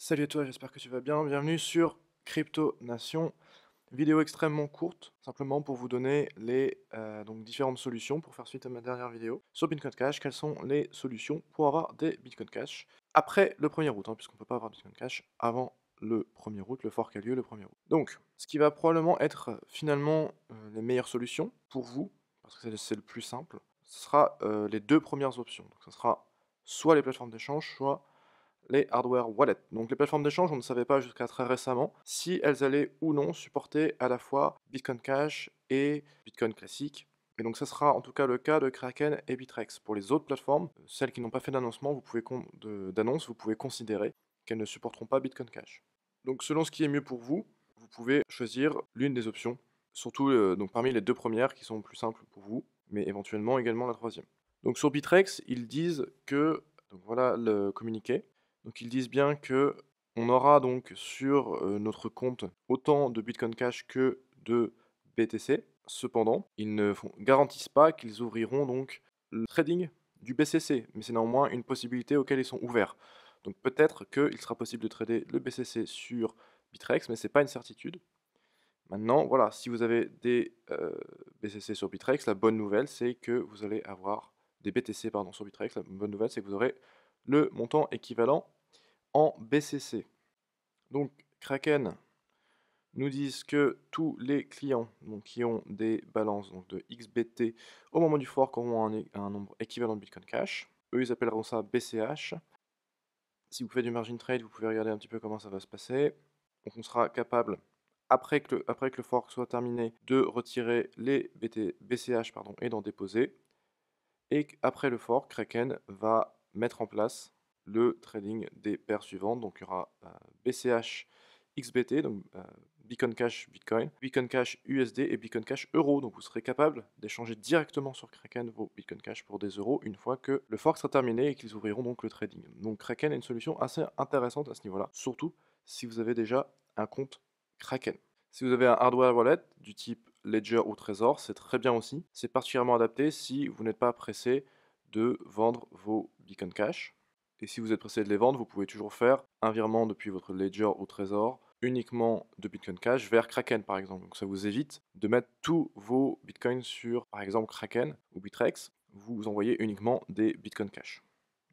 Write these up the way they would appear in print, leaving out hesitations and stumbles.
Salut à toi, j'espère que tu vas bien. Bienvenue sur Crypto Nation. Vidéo extrêmement courte, simplement pour vous donner les donc différentes solutions pour faire suite à ma dernière vidéo sur Bitcoin Cash. Quelles sont les solutions pour avoir des Bitcoin Cash après le 1er août, puisqu'on ne peut pas avoir Bitcoin Cash avant le 1er août, le fork a lieu le 1er août. Donc, ce qui va probablement être finalement les meilleures solutions pour vous, parce que c'est le plus simple, ce sera les deux premières options. Donc, ce sera soit les plateformes d'échange, soit les hardware wallets. Donc les plateformes d'échange, on ne savait pas jusqu'à très récemment si elles allaient ou non supporter à la fois Bitcoin Cash et Bitcoin classique. Et donc ça sera en tout cas le cas de Kraken et Bitrex. Pour les autres plateformes, celles qui n'ont pas fait d'annoncement, d'annonce, vous pouvez considérer qu'elles ne supporteront pas Bitcoin Cash. Donc selon ce qui est mieux pour vous, vous pouvez choisir l'une des options, surtout donc parmi les deux premières qui sont plus simples pour vous, mais éventuellement également la troisième. Donc sur Bitrex, ils disent que, donc voilà le communiqué, donc ils disent bien que on aura donc sur notre compte autant de Bitcoin Cash que de BTC. Cependant, ils ne garantissent pas qu'ils ouvriront donc le trading du BCC, mais c'est néanmoins une possibilité auquel ils sont ouverts. Donc peut-être qu'il sera possible de trader le BCC sur Bitrex, mais ce n'est pas une certitude. Maintenant, voilà, si vous avez des BCC sur Bitrex, la bonne nouvelle c'est que vous allez avoir des BTC pardon, sur Bitrex. La bonne nouvelle c'est que vous aurez le montant équivalent en BCC. Donc Kraken nous disent que tous les clients donc, qui ont des balances donc, de XBT au moment du fork auront un nombre équivalent de Bitcoin Cash. Eux, ils appelleront ça BCH. Si vous faites du margin trade, vous pouvez regarder un petit peu comment ça va se passer. Donc on sera capable, après que le fork soit terminé, de retirer les BCH et d'en déposer. Et après le fork, Kraken va mettre en place le trading des paires suivantes. Donc il y aura BCH XBT, donc Bitcoin Cash Bitcoin, Bitcoin Cash USD et Bitcoin Cash Euro. Donc vous serez capable d'échanger directement sur Kraken vos Bitcoin Cash pour des euros une fois que le fork sera terminé et qu'ils ouvriront donc le trading. Donc Kraken est une solution assez intéressante à ce niveau-là, surtout si vous avez déjà un compte Kraken. Si vous avez un hardware wallet du type Ledger ou Trésor, c'est très bien aussi. C'est particulièrement adapté si vous n'êtes pas pressé de vendre vos Bitcoin Cash. Et si vous êtes pressé de les vendre, vous pouvez toujours faire un virement depuis votre Ledger ou Trésor uniquement de Bitcoin Cash vers Kraken par exemple. Donc ça vous évite de mettre tous vos Bitcoins sur par exemple Kraken ou Bitrex. Vous envoyez uniquement des Bitcoin Cash.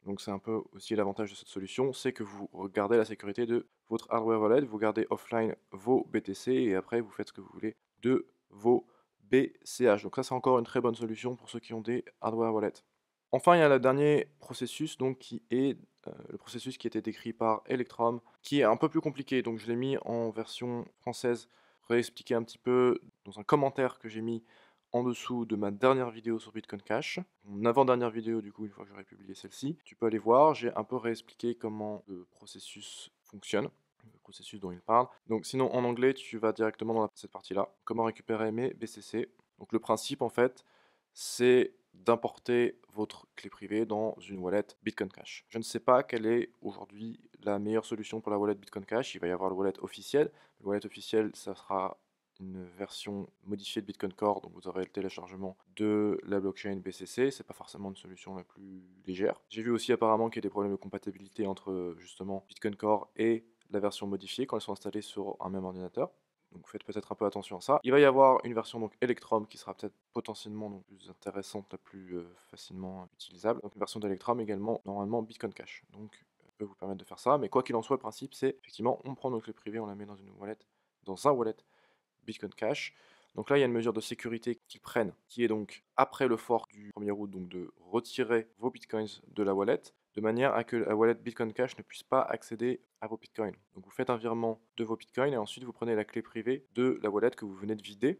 Donc c'est un peu aussi l'avantage de cette solution, c'est que vous gardez la sécurité de votre hardware wallet, vous gardez offline vos BTC et après vous faites ce que vous voulez de vos BCH. Donc ça c'est encore une très bonne solution pour ceux qui ont des hardware wallets. Enfin il y a le dernier processus donc qui est le processus qui était décrit par Electrum, qui est un peu plus compliqué. Donc je l'ai mis en version française, réexpliqué un petit peu dans un commentaire que j'ai mis en dessous de ma dernière vidéo sur Bitcoin Cash, mon avant-dernière vidéo du coup une fois que j'aurai publié celle-ci. Tu peux aller voir, j'ai un peu réexpliqué comment le processus fonctionne, le processus dont il parle. Donc sinon en anglais tu vas directement dans cette partie-là, comment récupérer mes BCC. Donc le principe en fait c'est d'importer votre clé privée dans une wallet Bitcoin Cash. Je ne sais pas quelle est aujourd'hui la meilleure solution pour la wallet Bitcoin Cash, il va y avoir le wallet officiel. Le wallet officiel ça sera une version modifiée de Bitcoin Core, donc vous aurez le téléchargement de la blockchain BCC, c'est pas forcément une solution la plus légère. J'ai vu aussi apparemment qu'il y a des problèmes de compatibilité entre justement Bitcoin Core et la version modifiée quand elles sont installées sur un même ordinateur. Donc faites peut-être un peu attention à ça. Il va y avoir une version donc Electrum qui sera peut-être potentiellement donc, plus intéressante, la plus facilement utilisable. Donc une version d'Electrum également normalement Bitcoin Cash. Donc peut vous permettre de faire ça. Mais quoi qu'il en soit, le principe c'est effectivement on prend nos clés privées, on la met dans une wallet, dans un wallet Bitcoin Cash. Donc là, il y a une mesure de sécurité qu'ils prennent, qui est donc après le fork du 1er août, donc de retirer vos bitcoins de la wallet, de manière à que la wallet Bitcoin Cash ne puisse pas accéder à vos bitcoins. Donc vous faites un virement de vos bitcoins et ensuite vous prenez la clé privée de la wallet que vous venez de vider,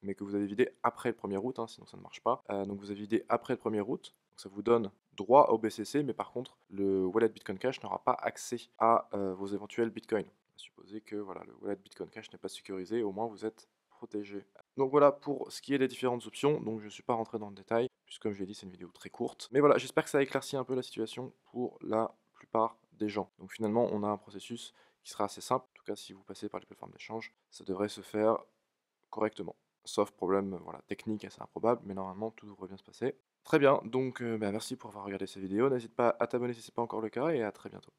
mais que vous avez vidé après le 1er août, sinon ça ne marche pas. Donc vous avez vidé après le 1er août, donc ça vous donne droit au BCC, mais par contre, le wallet Bitcoin Cash n'aura pas accès à vos éventuels bitcoins. Supposer que voilà, le wallet Bitcoin Cash n'est pas sécurisé, au moins vous êtes protégé. Donc voilà pour ce qui est des différentes options, donc je ne suis pas rentré dans le détail, puisque comme je l'ai dit, c'est une vidéo très courte. Mais voilà, j'espère que ça a éclairci un peu la situation pour la plupart des gens. Donc finalement, on a un processus qui sera assez simple, en tout cas si vous passez par les plateformes d'échange, ça devrait se faire correctement. Sauf problème voilà, technique assez improbable, mais normalement tout devrait bien se passer. Très bien, donc merci pour avoir regardé cette vidéo, n'hésite pas à t'abonner si ce n'est pas encore le cas, et à très bientôt.